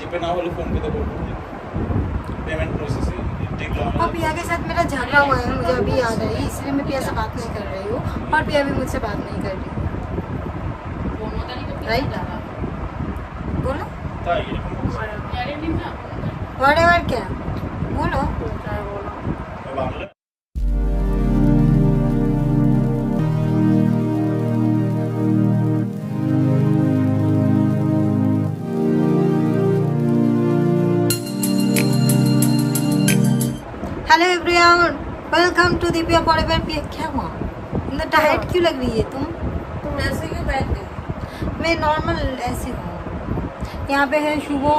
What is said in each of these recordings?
जीपे ना बोले फोन पे तो पेमेंट प्रोसेसिंग और पिया के साथ मेरा झगड़ा हुआ है, मुझे अभी याद आई, इसलिए मैं पिया से बात नहीं कर रही हूँ और पिया भी मुझसे बात नहीं कर रही। राइट बोलो व्हाटएवर क्या बोलो। Hello everyone, welcome to Deepiya forever. क्या हुआ? इतना टायर्ड क्यों लग रही है तुम ऐसे क्यों बैठ गई? मैं नॉर्मल ऐसी हूँ। यहाँ पे है शुभो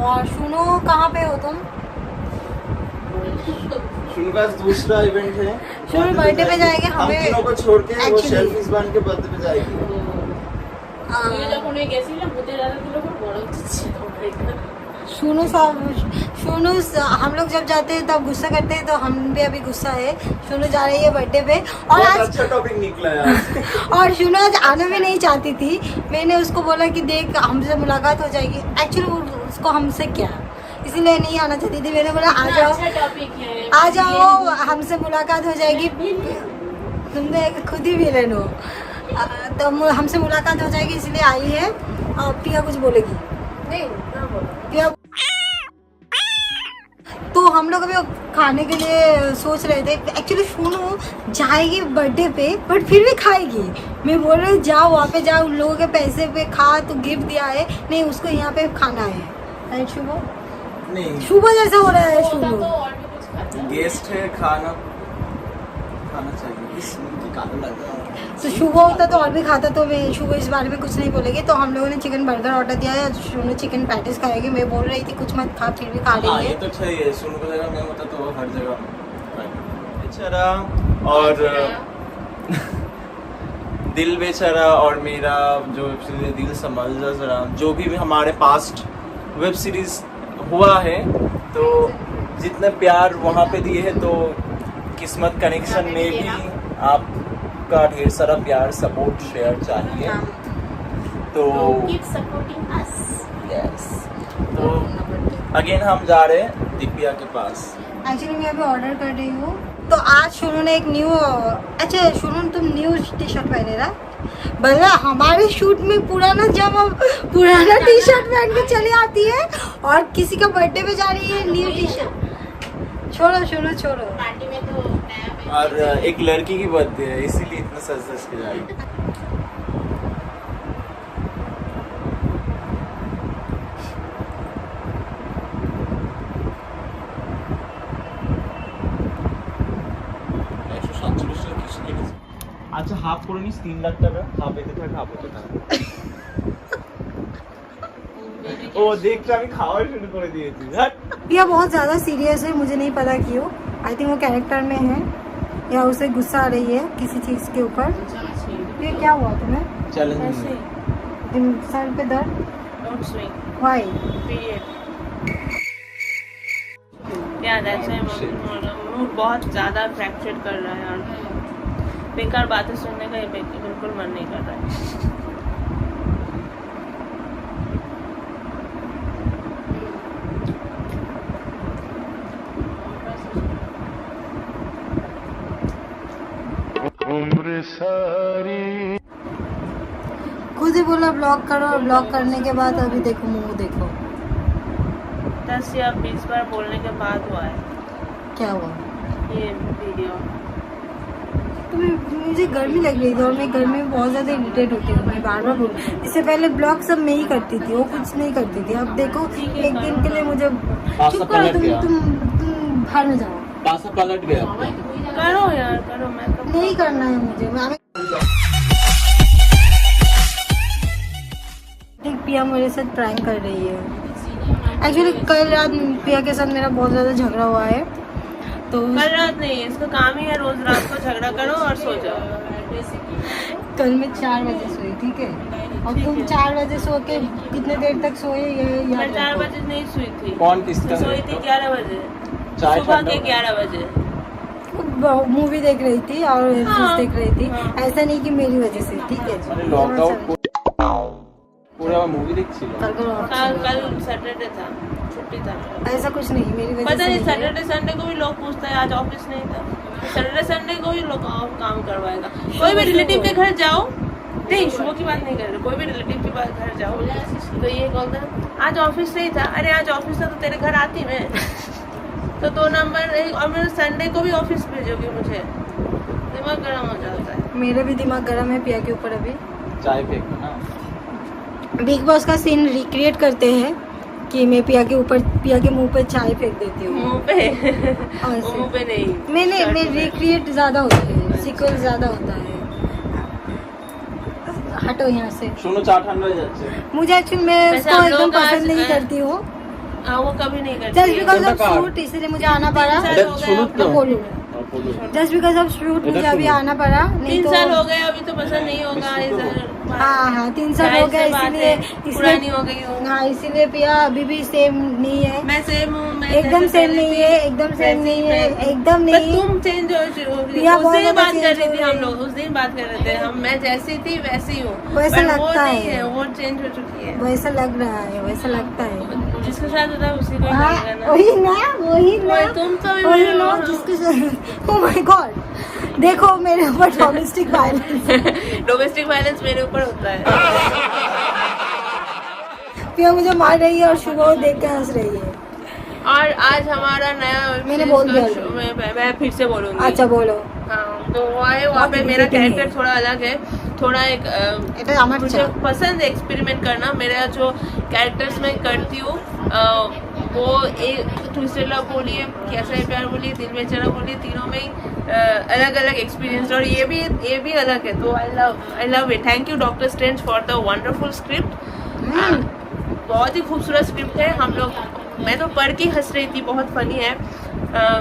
और सुनो। कहाँ पे हो तुम? शुरू का दूसरा इवेंट है, शुरू बर्थडे पे जाएंगे। हम हमें तीनों को छोड़ के वो actually- शेल्फ इस बार के बर्थडे पे जाएगी। যখন গেছিলাম বুঝে যারা গুলো বড় হচ্ছে सुनो साहब, सुनो हम लोग जब जाते हैं तब गुस्सा करते हैं, तो हम भी अभी गुस्सा है। सुनो जा रही है बर्थडे पे और बहुत आज अच्छा टॉपिक निकला यार। और सुनो आज आना भी नहीं चाहती थी। मैंने उसको बोला कि देख हमसे मुलाकात हो जाएगी। एक्चुअली उसको हमसे क्या, इसीलिए नहीं आना चाहती थी। मैंने बोला आ जाओ आ जाओ, हमसे मुलाकात हो जाएगी। तुमने खुद ही विलन हो, तो हमसे मुलाकात हो जाएगी इसलिए आई है। और पिया कुछ बोलेगी नहीं ना बोलो। पिया तो हम लोग अभी खाने के लिए सोच रहे थे। एक्चुअली सुनो जाएगी बर्थडे पे बट फिर भी खाएगी। मैं बोल रही हूँ जाओ वहाँ पे जाओ, उन लोगों के पैसे पे खा। तो गिफ्ट दिया है नहीं उसको, यहाँ पे खाना है। शुभ नहीं शुभ जैसा हो रहा है। तो शुभ और भी कुछ खाता है। गेस्ट है, खाना चाहिए। इस काला लग रहा है। तो शुभ होता तो और भी खाता, तो मैं शुभ इस बारे में कुछ नहीं बोलेगी। तो हम लोगों ने चिकन बर्गर ऑर्डर दिया है, शुभ ने चिकन पैटिस खाएगी। मैं बोल रही थी कुछ मत खा, फिर भी खा हाँ, रही ये है। तो चाहिए। सुनो को जगह मैं होता तो हर जगह बेचारा और दिल बेचारा और मेरा जो वेब सीरीज दिल संभल जा जरा, जो भी हमारे पास्ट वेब सीरीज हुआ है, तो जितने प्यार वहाँ पे दिए हैं, तो किस्मत कनेक्शन में भी आपका ढेर सारा प्यार सपोर्ट शेयर चाहिए। तो Keep supporting us. यस, तो अगेन हम जा रहे हैं दिव्या के पास। एक्चुअली मैं अभी ऑर्डर कर रही हूँ। तो आज शुरू ने एक न्यू, अच्छा शुरू तुम न्यू टी शर्ट पहने ना, भला हमारे शूट में पुराना टी शर्ट पहन के चली आती है और किसी का बर्थडे पे जा रही है न्यू टी शर्ट। छोड़ो पार्टी में तो नया में और एक लड़की की बर्थडे है, इसीलिए इतना सज के जाएगी। আচ্ছা হাফ করে নিস 3 লাখ টাকা, হাফ এতে থাক হাফ এতে থাক। ও দেখতে আমি খাওয়া শুরু করে दिएছি। पिया बहुत ज़्यादा सीरियस है, मुझे नहीं पता क्यों। आई थिंक वो कैरेक्टर में है या उसे गुस्सा आ रही है किसी चीज़ के ऊपर। ये क्या हुआ तुम्हें? चैलेंज ऐसे सर पे दर्द? don't swing Y? period याद ऐसे मूड बहुत ज़्यादा फ्रैक्चर कर रहा है और बेकार बातें सुनने का बिल्कुल मन नहीं कर रहा है। खुद ही बोला ब्लॉग करो, और ब्लॉग करने के बाद अभी देखो मुंह देखो 10 या 20 बार बोलने के बाद हुआ है क्या हुआ। ये वीडियो। तो मुझे गर्मी लग रही थी और मैं गर्मी में बहुत ज़्यादा इरिटेट होती हूँ। मैं बार बोल, इससे पहले ब्लॉग सब मैं ही करती थी, वो कुछ नहीं करती थी। अब देखो एक दिन के लिए मुझे चुप करो, तुम बाहर में जाओ। पासा पलट गया। करो यार करो, मैं कब नहीं करना है मुझे। पिया मेरे साथ प्रैंक कर रही है। एक्चुअली कल रात पिया के साथ मेरा बहुत ज़्यादा झगड़ा हुआ है। तो कल रात नहीं, इसका काम ही है रोज रात को झगड़ा करो और सो जाओ। कल मैं 4 बजे सोई, ठीक है? और तुम 4 बजे सो के कितने देर तक सोए ये मैं याद 4 रखो। बजे नहीं सोई थी। कौन किसका? सोई थी 11 बजे, चाय सुबह ठंडा के हो? 11 बजे। मूवी देख रही थी और हाँ, देख रही थी। हाँ। ऐसा नहीं कि मेरी वजह से, ठीक है? अरे लॉकआउट पूरा मूवी देखছিল कल को कल सैटरडे था, छुट्टी था। ऐसा कुछ नहीं, मेरी वजह पता से नहीं है। सैटरडे संडे को भी लोग पूछते हैं आज ऑफिस नहीं था, सैटरडे संडे को भी लोग काम करवाएगा। कोई भी रिलेटिव के घर जाओ, नहीं शुभ की बात नहीं कर रहे, कोई भी रिलेटिव के घर जाओ तो ये बोलते हैं आज ऑफिस नहीं था। अरे आज ऑफिस था तो तेरे घर आती मैं तो 2 नंबर और मेरे संडे को भी ऑफिस भेजोगे मुझे, दिमाग गर्म हो जाता है। मेरा भी दिमाग गर्म है पिया के ऊपर। अभी चाय फेंको ना। बिग बॉस का सीन रिक्रिएट करते हैं कि मैं पिया के ऊपर, पिया के मुंह पे चाय फेंक देती हूँ। मुंह पे हाँ, वो मुंह पे नहीं, मैंने शर्ट मैं पे। रिक्रिएट ज़्यादा होता है, सिक्वल ज़्यादा होता है। हटो यहाँ से। শুনো চা ঠান্ডা হয়ে যাচ্ছে। मुझे एक्चुअली मैं वैसे उसको हम एकदम लोग पसंद आज, नहीं करती हूँ, हाँ वो कभी नहीं जस्ट करती है। बिकॉज ऑफ कोणता शूट, इसलिए मुझे आना पड़ा। तीन साल এটা हो गए শুনুত अब না। बोलो जस्ट बिकॉज ऑफ शूट এটা मुझे अभी শুনুন। आना पड़ा, नहीं 3 तो साल हो गए, अभी तो पसंद नहीं होगा। हाँ 3 साल हो गए, पुरानी इसलिए हो गई हूँ हाँ इसीलिए पिया अभी भी सेम नहीं है, मैं सेम हूँ, मैं एकदम जैसे सेम पहले नहीं थी, है, एकदम सेम वैसे ही नहीं है, मैं- एकदम पर नहीं। तुम चेंज हो पिया उस बहुत दिन ज्यादा बात कर change रही हो थी रही हम है। लोग, उस दिन बात कर रहे थे हम, मैं जैसी थी वैसी हूँ, वैसा पर वो लगता नहीं है। है, वो चेंज हो चुकी है। वैसा लग रहा है, वैसा लगता है। जिसके साथ होता है उसी को ही हाँ लगेगा ना। वही ना, वही ना, वही तुम तो भी वही मेरे ना हो। जिसके साथ। ओह माय गॉड, देखो मेरे ऊपर डोमेस्टिक वायलेंस। डोमेस्टिक वायलेंस मेरे ऊपर होता है। पिया मुझे मार रही है और शुभ को देख के हंस रही है। और आज हमारा नया मैंने बोल दिया। मैं फिर से बोलूंगी। अच्छा बोलो। हाँ तो वो है, वहाँ पे बहुत मेरा irritating कैरेक्टर है। थोड़ा अलग है, थोड़ा एक এটা আমার मुझे চাপ। पसंद है एक्सपेरिमेंट करना। मेरा जो कैरेक्टर्स मैं करती हूँ वो एक ट्विस्टेड लव बोलिए, कैसा है प्यार बोलिए, दिल बेचारा बोलिए, तीनों में अलग अलग एक्सपीरियंस, और ये भी अलग है। तो I love it. Thank you doctor strange for the wonderful script. बहुत ही खूबसूरत स्क्रिप्ट है। हम लोग, मैं तो पढ़ के हंस रही थी, बहुत फनी है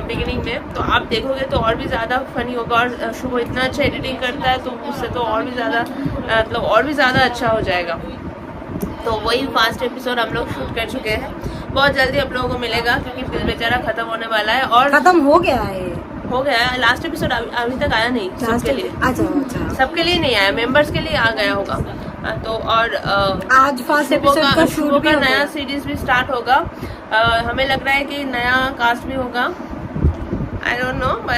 बिगिनिंग में, तो आप देखोगे तो और भी ज़्यादा फनी होगा। और शुभ इतना अच्छा एडिटिंग करता है तो उससे तो और भी ज़्यादा मतलब और भी ज़्यादा अच्छा हो जाएगा। तो वही फास्ट एपिसोड हम लोग शूट कर चुके हैं, बहुत जल्दी आप लोगों को मिलेगा क्योंकि दिल बेचारा खत्म होने वाला है। और खत्म हो गया है हो गया, लास्ट एपिसोड अभी तक आया नहीं सबके लिए, अच्छा अच्छा। सबके लिए नहीं आया, मेंबर्स के लिए आ गया होगा। तो और आज फर्स्ट एपिसोड का शूट शुभ भी का हो नया गया। सीरीज भी स्टार्ट होगा। हमें लग रहा है कि नया कास्ट भी होगा, आई डोंट नो,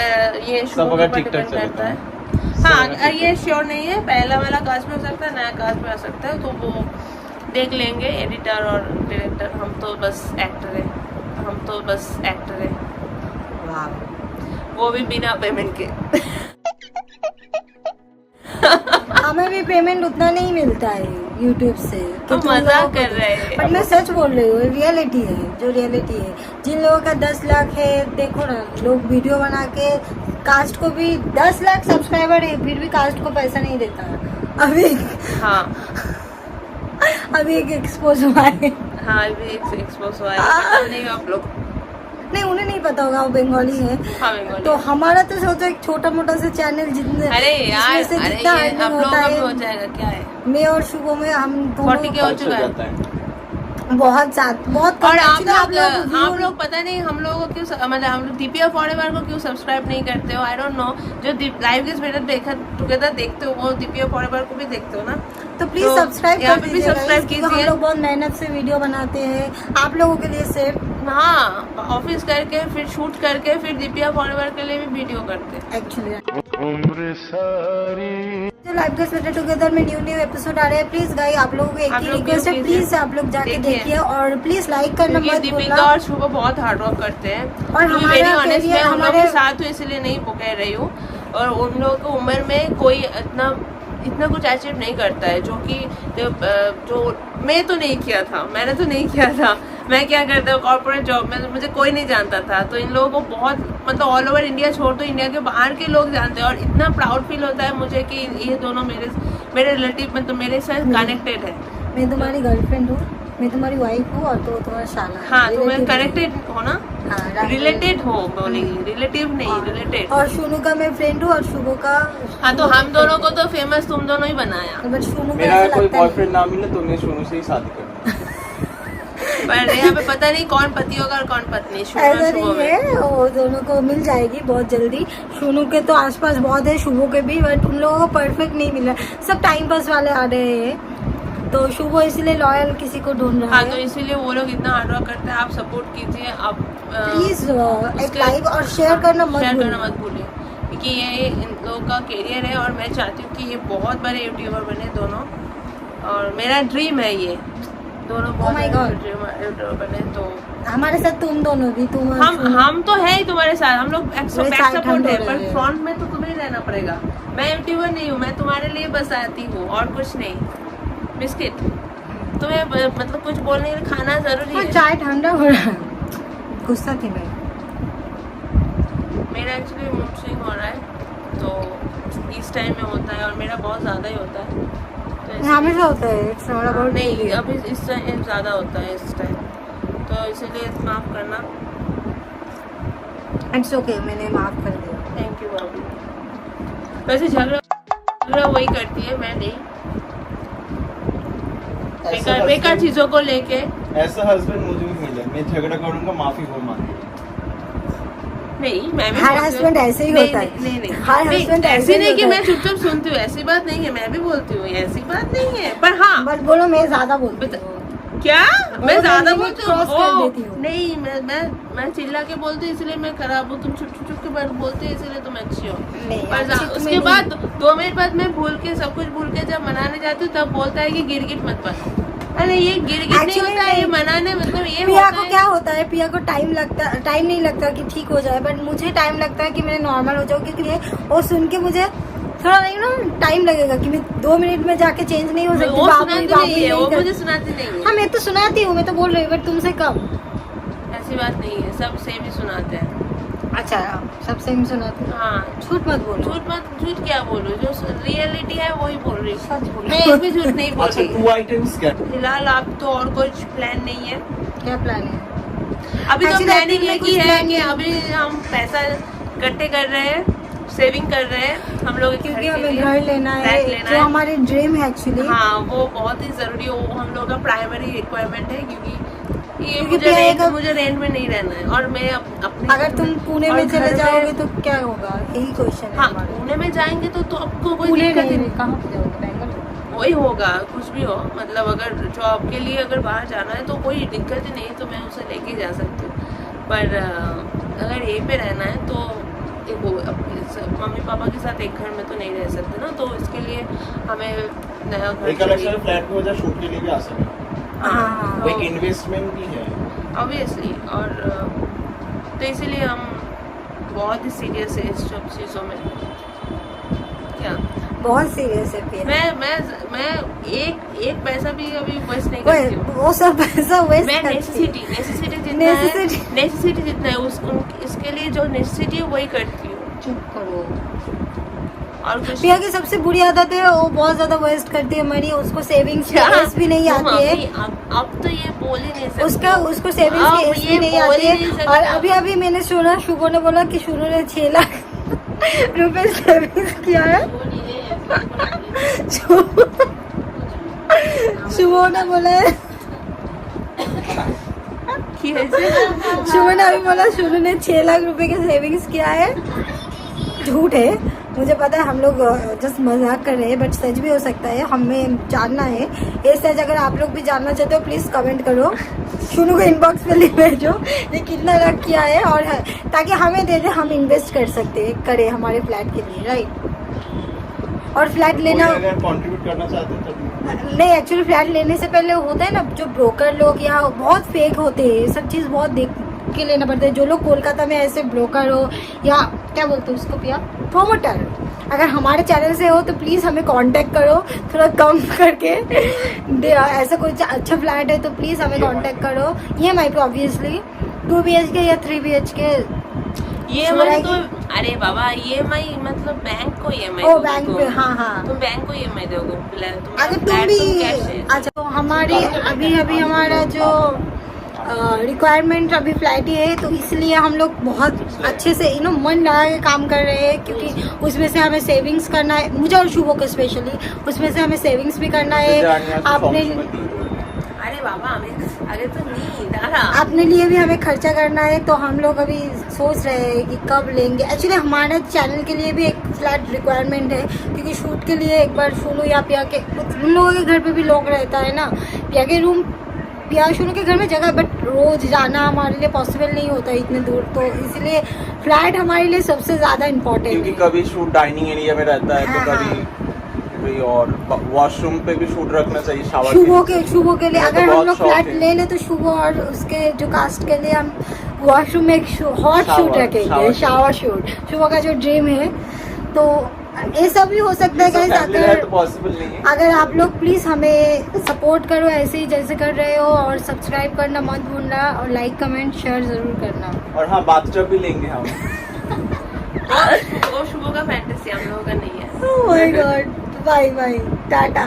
ये शुभ सब के अगर ऊपर ठीक-ठाक डिपेंड चले करता है। सब हाँ अगर ठीक-ठाक। ये श्योर नहीं है, पहला वाला कास्ट में हो सकता है, नया कास्ट में आ सकता है, तो वो देख लेंगे एडिटर और डायरेक्टर। हम तो बस एक्टर है, वाह। वो भी बिना पेमेंट के। हमें भी पेमेंट उतना नहीं मिलता है यूट्यूब से। तो तुम मजाक लोगों को- कर रहे हैं। पर मैं सच बोल रही हूँ, रियलिटी है जो रियलिटी है। जिन लोगों का 10 लाख है, देखो ना, लोग वीडियो बना के कास्ट को भी 10 लाख सब्सक्राइबर है फिर भी कास्ट को पैसा नहीं देता। अभी हाँ अभी एक एक्सपोज हुआ है। हाँ अभी एक्सपोज हुआ है, पता नहीं आप लोग। नहीं उन्हें नहीं पता होगा, वो बंगाली है। हाँ बंगाली। तो हमारा तो सोचो एक छोटा मोटा सा चैनल जितने अरे यार, जिसमें से अरे जितना ये earning आप लोगों होता का भी हो है, जाएगा, क्या है मैं और शुभो में हम 40 के हो खर्च चुका है। जाता है। बहुत ज्यादा बहुत कम। और Actually, आप view- लोग पता नहीं हम लोगों को क्यों मतलब हम लोग दीपिया फॉरएवर को क्यों सब्सक्राइब नहीं करते हो, आई डोंट नो। जो लाइव गेस्ट बेटर देखा टुगेदर देखते हो वो दीपिया फॉरएवर को भी देखते हो ना, तो प्लीज तो सब्सक्राइब यहाँ कर पे भी दीजिएगा, सब्सक्राइब क्योंकि कीजिए। हम लोग बहुत मेहनत से वीडियो बनाते हैं आप लोगों के लिए सिर्फ। हाँ ऑफिस करके फिर शूट करके फिर दीपिया फॉरएवर के लिए भी वीडियो करते हैं। एक्चुअली जो लाइव गेस्ट बेटर टुगेदर में न्यू एपिसोड आ रहे हैं, प्लीज गाइस आप लोगों को एक आप ही लोग रिक्वेस्ट है, view प्लीज कीजिए। आप लोग जाके देखिए। देखिए और प्लीज लाइक करना क्योंकि मत दीपिका भूलना। और शुभ बहुत हार्ड वर्क करते हैं और हमारा वेरी ऑनेस्ट, career मैं उन लोगों हमारे- के साथ हूँ इसलिए नहीं कह रही हूँ। और उन लोगों को उम्र में कोई इतना कुछ अचीव नहीं करता है जो मैं तो नहीं किया था, मैंने तो नहीं किया था। मैं क्या करता हूँ कॉर्पोरेट जॉब में, मुझे कोई नहीं जानता था। तो इन लोगों को बहुत मतलब ऑल ओवर इंडिया छोड़ दो, इंडिया के बाहर के लोग जानते हैं। और इतना प्राउड फील होता है मुझे कि ये दोनों मेरे रिलेटिव मतलब मेरे साथ कनेक्टेड है। मैं तुम्हारी गर्लफ्रेंड हूँ, मैं तुम्हारी वाइफ हूँ और तो तुम्हारा शाला है। हाँ तो मैं Relative कनेक्टेड हो ना, हाँ, रिलेटेड हो बोलेगी, रिलेटिव नहीं रिलेटेड। और शुनू का मैं फ्रेंड हूँ और शुभो का। हाँ तो हम दोनों को तो फेमस तुम दोनों ही बनाया। बट शुनू को मेरा ऐसा कोई लगता है बॉयफ्रेंड ना मिले तो मैं सोनू से ही शादी करूंगा। पर यहाँ पे पता नहीं कौन पति होगा और कौन पत्नी। शुभ और ऐसा शुभ नहीं में है, वो दोनों को मिल जाएगी बहुत जल्दी। शुनू के तो आसपास बहुत है, शुभो के भी, बट उन लोगों को परफेक्ट नहीं मिला। सब टाइम पास वाले आ रहे हैं तो शुभ इसलिए लॉयल किसी को ढूंढ रहा हाँ, तो है। इसीलिए वो लोग इतना हार्ड वर्क करते हैं, आप सपोर्ट कीजिए, आप प्लीज एक लाइक और शेयर करना मत भूलिए। क्योंकि ये इन लोगों का करियर है और मैं चाहती हूँ कि ये बहुत बड़े यूट्यूबर बने दोनों, और मेरा ड्रीम है ये दोनों बहुत my God. बड़े यूट्यूबर बने। तो हमारे साथ तुम दोनों भी, तुम और शुभ। हम तो है ही तुम्हारे साथ, हम लोग बैक मेरे साथ सपोर्ट हम है, दोनों पर हैं। फ्रंट में तो तुम्हें रहना पड़ेगा। मैं यूट्यूबर नहीं हूँ, मैं तुम्हारे लिए बस आती हूँ और कुछ नहीं। बिस्किट तुम्हें मतलब कुछ बोलने के लिए खाना जरूरी हाँ, है। चाय ठंडा हो रहा है, गुस्सा थी मैं। मेरा एक्चुअली मूड स्विंग हो रहा है, तो इस टाइम में होता है और मेरा बहुत ज़्यादा ही होता है, तो इसलिए- हमेशा होता है, इट्स नॉट अबाउट नहीं, अभी इस टाइम ज़्यादा होता है इस टाइम, तो इसीलिए माफ़ करना। इट्स ओके, मैंने माफ कर दिया। थैंक यू भाभी। वैसे झगड़ा वही करती है, मैं नहीं। बेकार चीज़ों को लेके ऐसा हस्बैंड मुझे भी मिले, मैं झगड़ा करूंगा, माफी वो मांगेगा। नहीं, मैं भी हर बोलती हूँ। husband ऐसे ही नहीं, होता है। नहीं नहीं हर नहीं, husband ऐसे ऐसे ही नहीं कि होता मैं है। चुपचाप सुनती हूँ, ऐसी बात नहीं है, मैं भी बोलती हूँ, ऐसी बात नहीं है, पर हाँ बस बोलो मैं ज्यादा बोलती बता- हूँ। क्या मैं वो ज्यादा limit बोलती cross कर हूँ? देती हूँ। नहीं, मैं चिल्ला के बोलती हूँ इसलिए मैं खराब हूँ, तुम चुप के बार बोलते हो इसलिए तुम अच्छी हो। नहीं, पर अच्छी तुम्हें उसके नहीं। बाद 2 मिनट बाद मैं भूल के सब कुछ भूल के जब मनाने जाती हूँ तब बोलता है कि गिरगिट मत बन। अरे ये गिरगिट नहीं Actually होता है, ये नहीं। मनाने मतलब ये पिया होता को है। क्या होता है, पिया को टाइम नहीं लगता कि ठीक हो जाए, बट मुझे टाइम लगता है कि मैं नॉर्मल हो जाऊँ, क्योंकि वो सुन के मुझे थोड़ा नहीं ना टाइम लगेगा कि मैं 2 मिनट में जाके चेंज नहीं हो सकती। वो बाबू सुनाती बाबू नहीं है, वो कर- मुझे सुनाती नहीं है। हाँ मैं तो सुनाती हूँ, मैं तो बोल रही हूँ, बट तुमसे कम। ऐसी बात नहीं है, सब सेम ही सुनाते हैं। अच्छा, सबसे हम सुनाते हैं। हाँ, झूठ मत बोलो। झूठ क्या बोलूं, जो रियलिटी है वही बोल रही हूँ। सच बोलो। मैं एक भी झूठ नहीं बोल अच्छा, रही। 2 आइटम्स क्या? फिलहाल आप तो और कुछ प्लान नहीं है क्या प्लान है? अभी। तो Actually, प्लानिंग अभी ये कुछ की है plan कि नहीं। अभी हम पैसा इकट्ठे कर रहे हैं, सेविंग कर रहे हैं हम लोग, क्योंकि हमें घर लेना है, जो हमारे ड्रीम है एक्चुअली। हाँ, वो बहुत ही जरूरी है, वो हम लोग का प्राइमरी रिक्वायरमेंट है, क्योंकि ये क्योंकि मुझे रेंट में नहीं रहना है, और मैं अपने अगर तुम पुणे और में चले घर जाओगे तो क्या होगा, यही क्वेश्चन है हाँ, हमारा। पुणे में जाएंगे तो आपको कोई पुणे दिक्कत ही नहीं, कहाँ पे जाओगे? बैंगलोर? वही होगा, कुछ भी हो, मतलब अगर जॉब के लिए अगर बाहर जाना है तो कोई दिक्कत ही नहीं, तो मैं उसे लेके जा सकती हूँ। पर अगर यहीं पे रहना है तो देखो, मम्मी पापा के साथ एक घर में तो नहीं रह सकते ना, तो इसके लिए हमें नया घर एक अलग से फ्लैट में हो जाए, शूट के लिए भी आ सकते हैं। हाँ, वो एक इन्वेस्टमेंट भी है। ऑब्वियसली, और तो इसीलिए हम बहुत ही सीरियस है इस सब चीज़ों में। क्या बहुत सीरियस है पिया। मैं एक पैसा भी अभी वेस्ट नहीं करती हूँ। वो सब पैसा वेस्ट मैं नेसेसिटी जितना है इसके लिए जो नेसेसिटी है वही करती हूँ, चुप करो। और कुछ पिया की सबसे बुरी आदत है, वो बहुत ज्यादा वेस्ट करती है मनी, उसको सेविंग्स भी नहीं आती है। अब तो ये बोल ही नहीं सकते। उसको सेविंग्स अब की एज ये भी नहीं बोल आती ही नहीं है। सकते। और अभी मैंने सुना, शुभो ने बोला कि शुरू ने 6 लाख रुपए सेविंग्स किया है। शुभो ने बोला है, शुभो ने अभी बोला शुरू ने 6 लाख रुपए के सेविंग्स किया है। झूठ है, मुझे पता है, हम लोग जस्ट मजाक कर रहे हैं, बट सच भी हो सकता है, हमें जानना है। ये सच अगर आप लोग भी जानना चाहते हो प्लीज़ कमेंट करो, शुरू को इनबॉक्स में लिख भेजो ये कितना रख किया है, और ताकि हमें दे दे, हम इन्वेस्ट कर सकते हैं, करें हमारे फ्लैट के लिए, राइट। और फ्लैट लेना अगर कंट्रीब्यूट करना चाहते हैं तो नहीं, एक्चुअली फ्लैट लेने से पहले होता है ना, जो ब्रोकर लोग या बहुत फेक होते हैं, सब चीज़ बहुत देख के लेना पड़ता है। जो लोग कोलकाता में ऐसे ब्रोकर हो या क्या बोलते हो उसको पिया, प्रोमोटर, अगर हमारे चैनल से हो तो प्लीज़ हमें कांटेक्ट करो, थोड़ा कम करके ऐसा कोई अच्छा फ्लैट है तो प्लीज़ हमें कांटेक्ट करो। EMI पे ऑब्वियसली 2 BHK या 3 BHK। EMI तो अरे बाबा, EMI मतलब बैंक को EMI ओ बैंक पे, हाँ हाँ। तुम बैंक को EMI दोगे, अगर तुम भी अच्छा, तो हमारी अभी हमारा जो रिक्वायरमेंट अभी फ्लैट ही है, तो इसलिए हम लोग बहुत अच्छे से मन लगा के काम कर रहे हैं, क्योंकि उसमें से हमें सेविंग्स करना है, मुझे और शुभो को स्पेशली, उसमें से हमें सेविंग्स भी करना है। आपने अरे बाबा हमें आगे तो नींद आ रहा। अपने लिए भी हमें खर्चा करना है, तो हम लोग अभी सोच रहे हैं कि कब लेंगे। एक्चुअली हमारे चैनल के लिए भी एक फ्लैट रिक्वायरमेंट है, क्योंकि शूट के लिए एक बार सुनो या पिया के, उन लोगों के घर पे भी लोग रहता है ना, पिया के रूम, पिया सुनो के घर में जगह, बट रोज जाना हमारे लिए पॉसिबल नहीं होता है इतने दूर, तो इसलिए फ्लैट हमारे लिए सबसे ज़्यादा इम्पोर्टेंट क्योंकि है। कभी शूट डाइनिंग एरिया में रहता है, हाँ, तो कभी कोई और वॉशरूम पे भी शूट रखना चाहिए, शावर शुभो के लिए मेरा तो अगर हम बहुत लोग शौक फ्लैट है। ले ले तो शुभ और उसके जो कास्ट के लिए हम वॉशरूम में एक हॉट शूट शावर रखेंगे, शावर शूट, शुभ का जो ड्रीम है। तो ये सब भी हो सकता है गाइस, अगर तो पॉसिबल नहीं है। अगर आप लोग प्लीज़ हमें सपोर्ट करो ऐसे ही जैसे कर रहे हो, और सब्सक्राइब करना मत भूलना, और लाइक कमेंट शेयर ज़रूर करना। और हाँ, बाथटब भी लेंगे हम। वो शुभो का फैंटेसी, हम लोगों का नहीं है। Oh my god, bye bye, tata.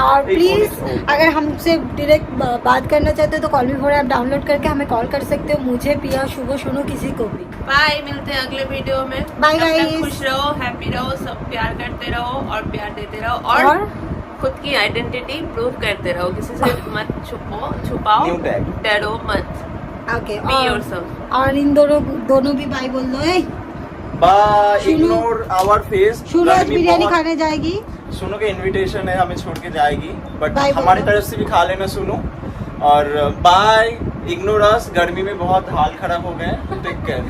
और प्लीज़ अगर हमसे डायरेक्ट बात करना चाहते हो तो call me for app download करके हमें कॉल कर सकते हो, मुझे, पिया, शुभ, सुनो, किसी को भी। बाय, मिलते हैं अगले वीडियो में। Bye, तब तक guys. खुश रहो, हैप्पी रहो, सब प्यार करते रहो और प्यार देते रहो, और और खुद की आइडेंटिटी प्रूव करते रहो, किसी से मत छुपाओ, New tag. डरो मत, ओके, बी योरसेल्फ। और इन दोनों भी बाय बोल दो। बाय, सुनो। Ignore our face. शुरू आज बिरयानी खाने जाएगी। सुनो के इनविटेशन है, हमें छोड़ के जाएगी, बट Bye हमारी बोलो। तरफ से भी खा लेना सुनो। और बाय, इग्नोर अस, गर्मी में बहुत हाल खराब हो गए, टेक केयर।